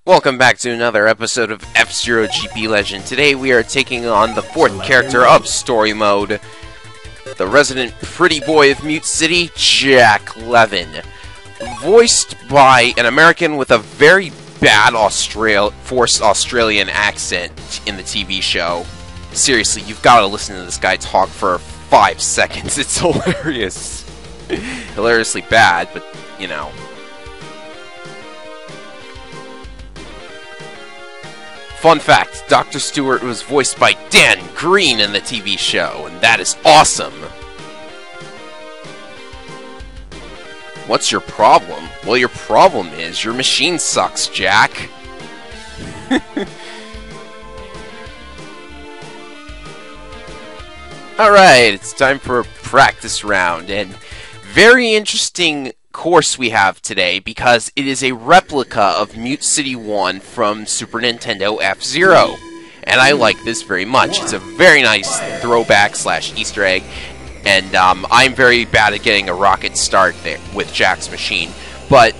Welcome back to another episode of F-Zero GP Legend. Today we are taking on the fourth character of Story Mode, the resident pretty boy of Mute City, Jack Levin. Voiced by an American with a very bad forced Australian accent in the TV show. Seriously, you've got to listen to this guy talk for 5 seconds. It's hilarious. Hilariously bad, but, you know. Fun fact, Dr. Stewart was voiced by Dan Green in the TV show, and that is awesome! What's your problem? Well, your problem is your machine sucks, Jack. Alright, it's time for a practice round, and very interesting course we have today because it is a replica of Mute City 1 from Super Nintendo F-Zero. And I like this very much. It's a very nice throwback / Easter egg, and I'm very bad at getting a rocket start there with Jack's machine. But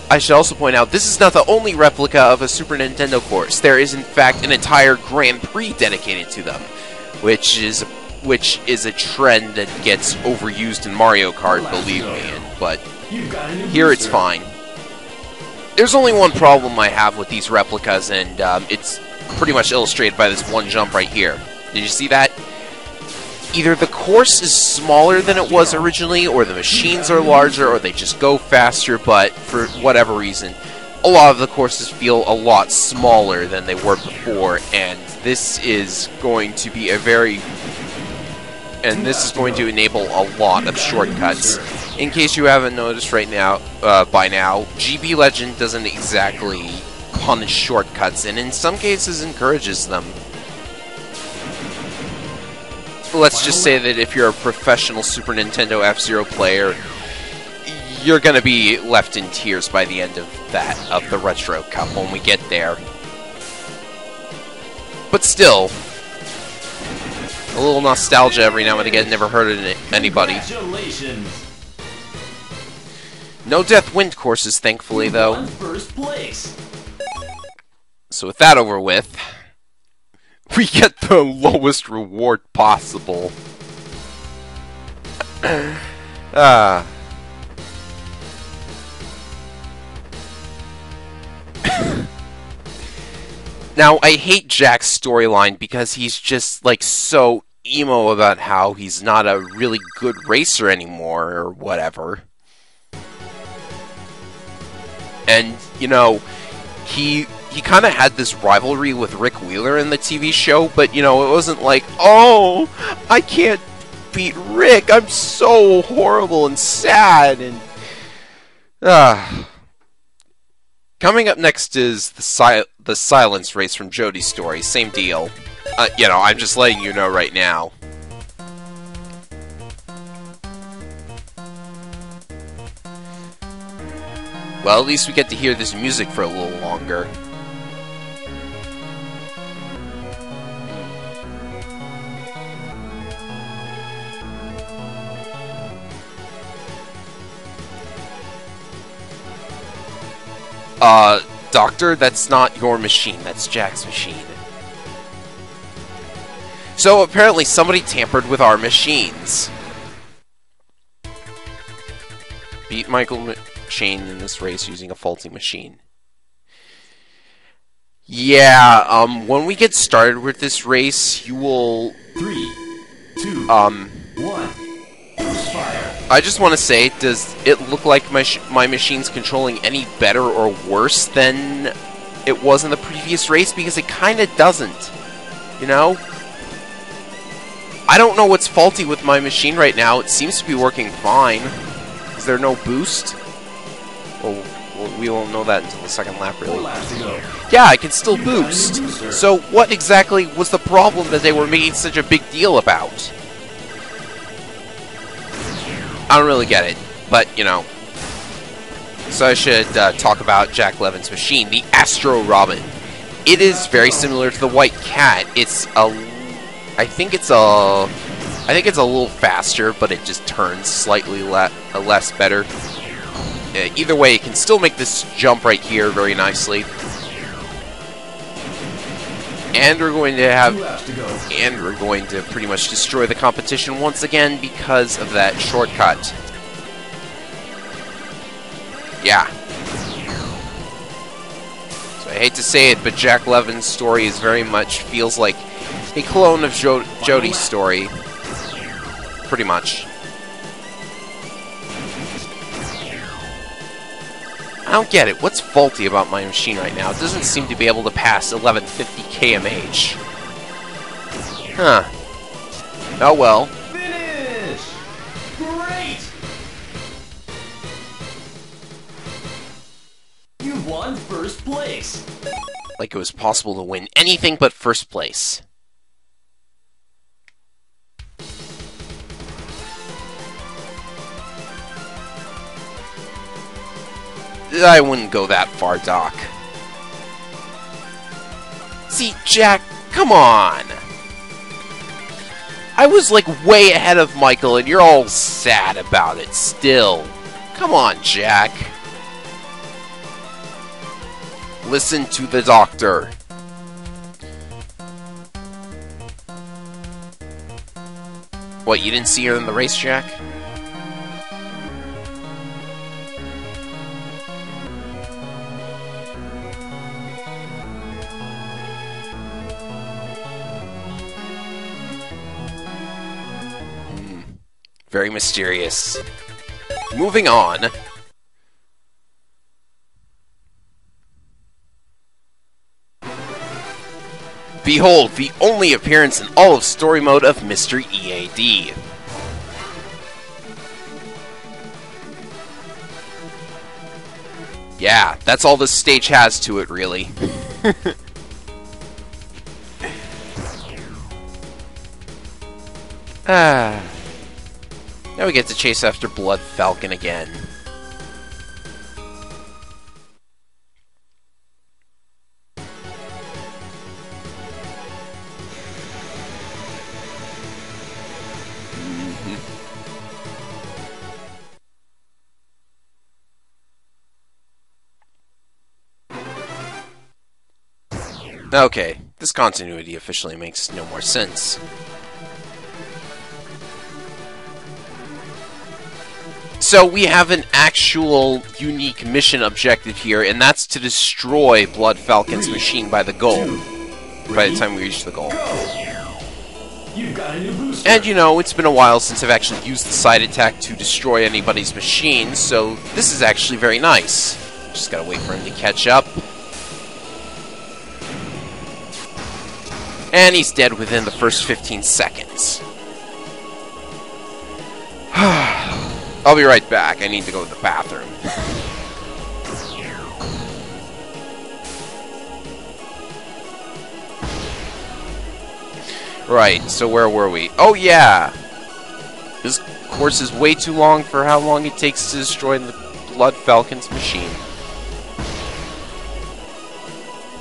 I should also point out, this is not the only replica of a Super Nintendo course. There is in fact an entire Grand Prix dedicated to them, which is a trend that gets overused in Mario Kart, believe me, but here it's fine. There's only one problem I have with these replicas, and it's pretty much illustrated by this one jump right here. Did you see that? Either the course is smaller than it was originally, or the machines are larger, or they just go faster, but for whatever reason, a lot of the courses feel a lot smaller than they were before, and this is going to be this is going to enable a lot of shortcuts. In case you haven't noticed by now, GB Legend doesn't exactly punish shortcuts, and in some cases encourages them. Let's just say that if you're a professional Super Nintendo F-Zero player, you're gonna be left in tears by the end of the Retro Cup when we get there. But still, a little nostalgia every now and again never hurt anybody. No Death Wind courses, thankfully, though. So with that over with, we get the lowest reward possible. Now, I hate Jack's storyline because he's just, like, so emo about how he's not a really good racer anymore, or whatever. And, you know, he kind of had this rivalry with Rick Wheeler in the TV show, but, you know, it wasn't like, oh, I can't beat Rick, I'm so horrible and sad, and... Coming up next is the Silence race from Jody's story. Same deal. You know, I'm just letting you know right now. Well, at least we get to hear this music for a little longer. Doctor, that's not your machine, that's Jack's machine. So, apparently somebody tampered with our machines. Beat Michael Shane in this race using a faulty machine. Yeah, when we get started with this race, you will... 3, 2, 1... I just want to say, does it look like my machine's controlling any better or worse than it was in the previous race? Because it kind of doesn't, you know? I don't know what's faulty with my machine right now. It seems to be working fine. Is there no boost? Well, we won't know that until the second lap, really. Yeah, I can still boost. So what exactly was the problem that they were making such a big deal about? I don't really get it, but, you know. So I should talk about Jack Levin's machine, the Astro Robin. It is very similar to the White Cat. I think it's a little faster, but it just turns slightly less better. Either way, it can still make this jump right here very nicely. And we're going to have... 2 laps to go. And we're going to pretty much destroy the competition once again because of that shortcut. Yeah. So I hate to say it, but Jack Levin's story is very much feels like a clone of Jody's story. Pretty much. I don't get it. What's faulty about my machine right now? It doesn't seem to be able to pass 1150 kmh. Huh. Oh well. Finish! Great! You won first place. Like it was possible to win anything but first place. I wouldn't go that far, Doc. See, Jack, come on! I was like way ahead of Michael and you're all sad about it still. Come on, Jack. Listen to the doctor. What, you didn't see her in the race, Jack? Very mysterious. Moving on. Behold, the only appearance in all of story mode of Mr. EAD. Yeah, that's all this stage has to it, really. Now we get to chase after Blood Falcon again. Okay, this continuity officially makes no more sense. So we have an actual unique mission objective here, and that's to destroy Blood Falcon's machine by the goal. By the time we reach the goal. You've got a new booster. And you know, it's been a while since I've actually used the side attack to destroy anybody's machine, so this is actually very nice. Just gotta wait for him to catch up. And he's dead within the first 15 seconds. I'll be right back. I need to go to the bathroom. Right, so where were we? Oh yeah! This course is way too long for how long it takes to destroy the Blood Falcon's machine.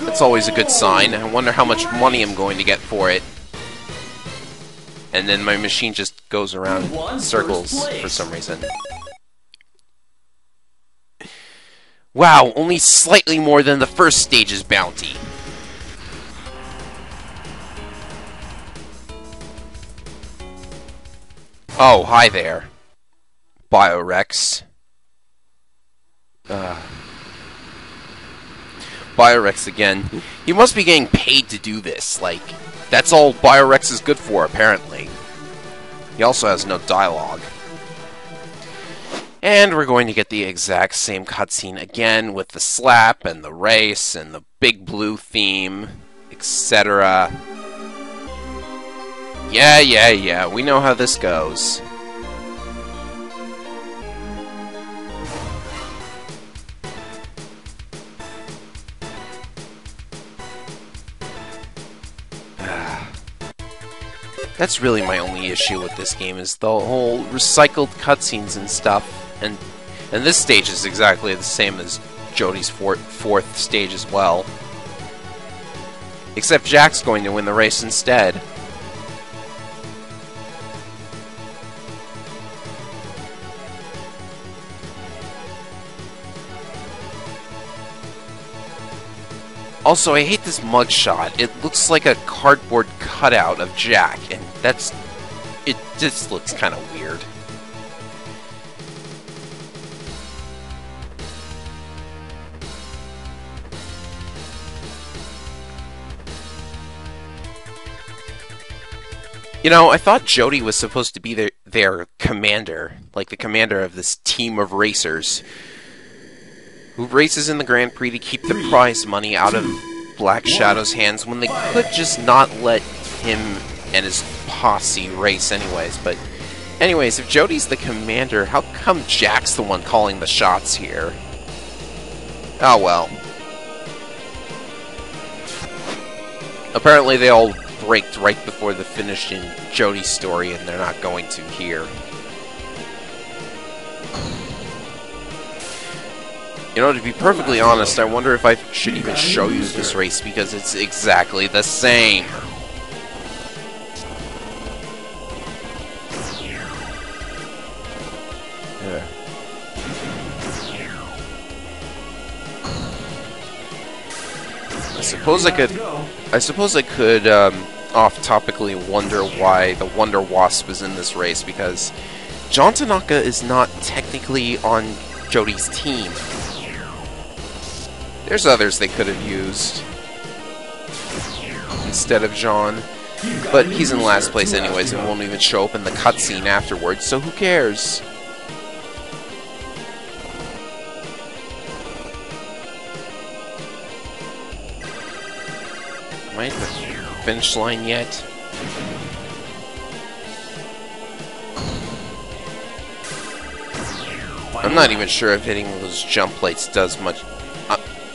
That's always a good sign. I wonder how much money I'm going to get for it. And then my machine just goes around in circles for some reason. Wow, only slightly more than the first stage's bounty. Oh, hi there. Biorex. Biorex again. He must be getting paid to do this. Like, that's all Biorex is good for, apparently. He also has no dialogue. And we're going to get the exact same cutscene again with the slap and the race and the big blue theme, etc. Yeah, we know how this goes. That's really my only issue with this game, is the whole recycled cutscenes and stuff. And this stage is exactly the same as Jody's fourth stage as well. Except Jack's going to win the race instead. Also, I hate this mugshot. It looks like a cardboard cutout of Jack, and it just looks kind of weird. You know, I thought Jody was supposed to be their commander, like the commander of this team of racers who races in the Grand Prix to keep the prize money out of Black Shadow's hands when they could just not let him and his posse race anyways. But anyways, if Jody's the commander, how come Jack's the one calling the shots here? Oh well. Apparently they all braked right before the finish in Jody's story, and they're not going to here. You know, to be perfectly honest, I wonder if I should even show you this race, because it's exactly the same. Yeah. I suppose I could off-topically wonder why the Wonder Wasp is in this race, because John Tanaka is not technically on Jody's team. There's others they could have used instead of John, but he's in last place anyways and won't even show up in the cutscene afterwards, so who cares? Am I at the finish line yet? I'm not even sure if hitting those jump plates does much.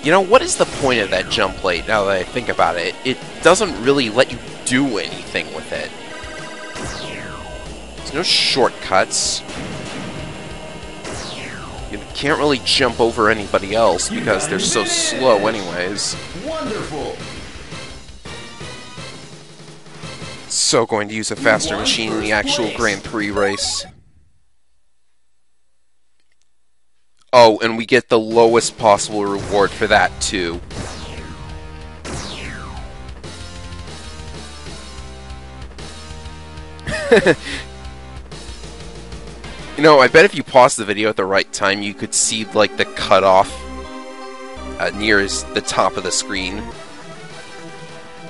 You know, what is the point of that jump plate, now that I think about it? It doesn't really let you do anything with it. There's no shortcuts. You can't really jump over anybody else because they're so slow anyways. Wonderful. So going to use a faster machine in the actual Grand Prix race. Oh, and we get the lowest possible reward for that, too. You know, I bet if you pause the video at the right time, you could see, like, the cutoff near the top of the screen.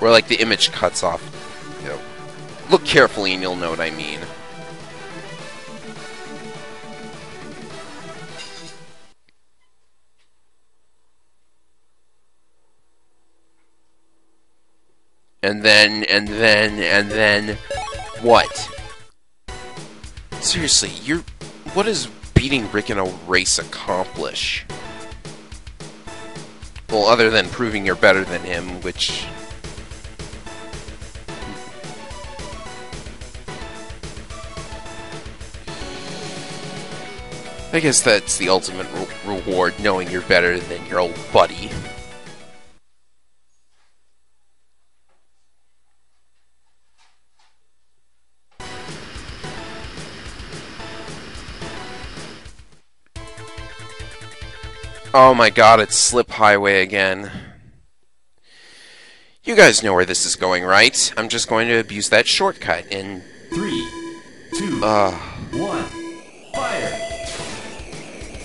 Where, like, the image cuts off. You know, look carefully and you'll know what I mean. And then, what? Seriously, what does beating Rick in a race accomplish? Well, other than proving you're better than him, which... I guess that's the ultimate reward, knowing you're better than your old buddy. Oh my god, it's Slip Highway again. You guys know where this is going, right? I'm just going to abuse that shortcut in... 3, 2, 1, fire!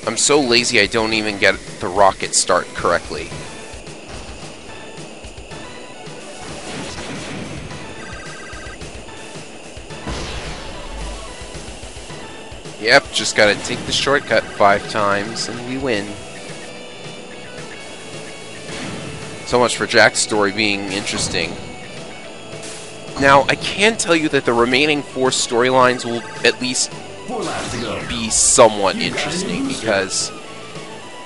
I'm so lazy I don't even get the rocket start correctly. Yep, just gotta take the shortcut 5 times and we win. So much for Jack's story being interesting. Now, I can tell you that the remaining 4 storylines will at least 4 laps to go. Be somewhat interesting, because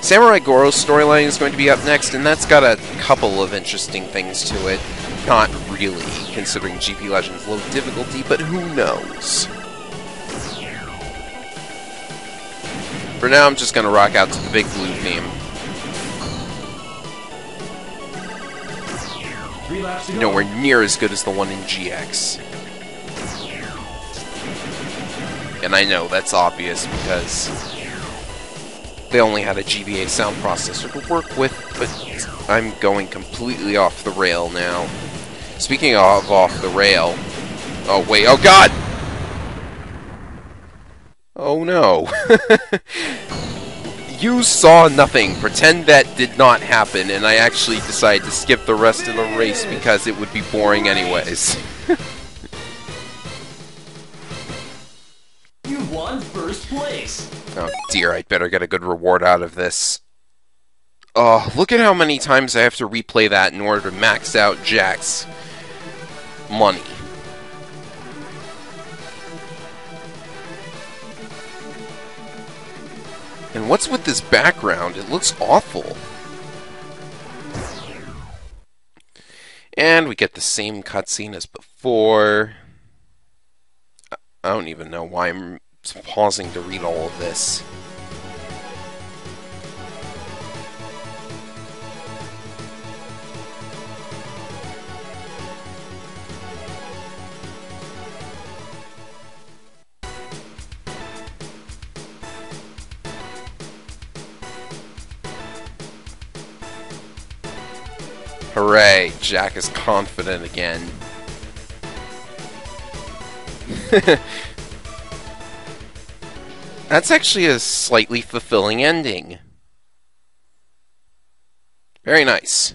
Samurai Goro's storyline is going to be up next, and that's got a couple of interesting things to it. Not really, considering GP Legends low difficulty, but who knows? For now, I'm just going to rock out to the Big Blue theme. 3 laps to go. Nowhere near as good as the one in GX. And I know that's obvious because they only had a GBA sound processor to work with, but I'm going completely off the rail now. Speaking of off the rail... Oh, wait, oh god! Oh no. You saw nothing. Pretend that did not happen, and I actually decided to skip the rest of the race because it would be boring anyways. You won first place. Oh dear, I'd better get a good reward out of this. Oh, look at how many times I have to replay that in order to max out Jack's money. And what's with this background? It looks awful. And we get the same cutscene as before. I don't even know why I'm pausing to read all of this. Hooray, Jack is confident again. That's actually a slightly fulfilling ending. Very nice.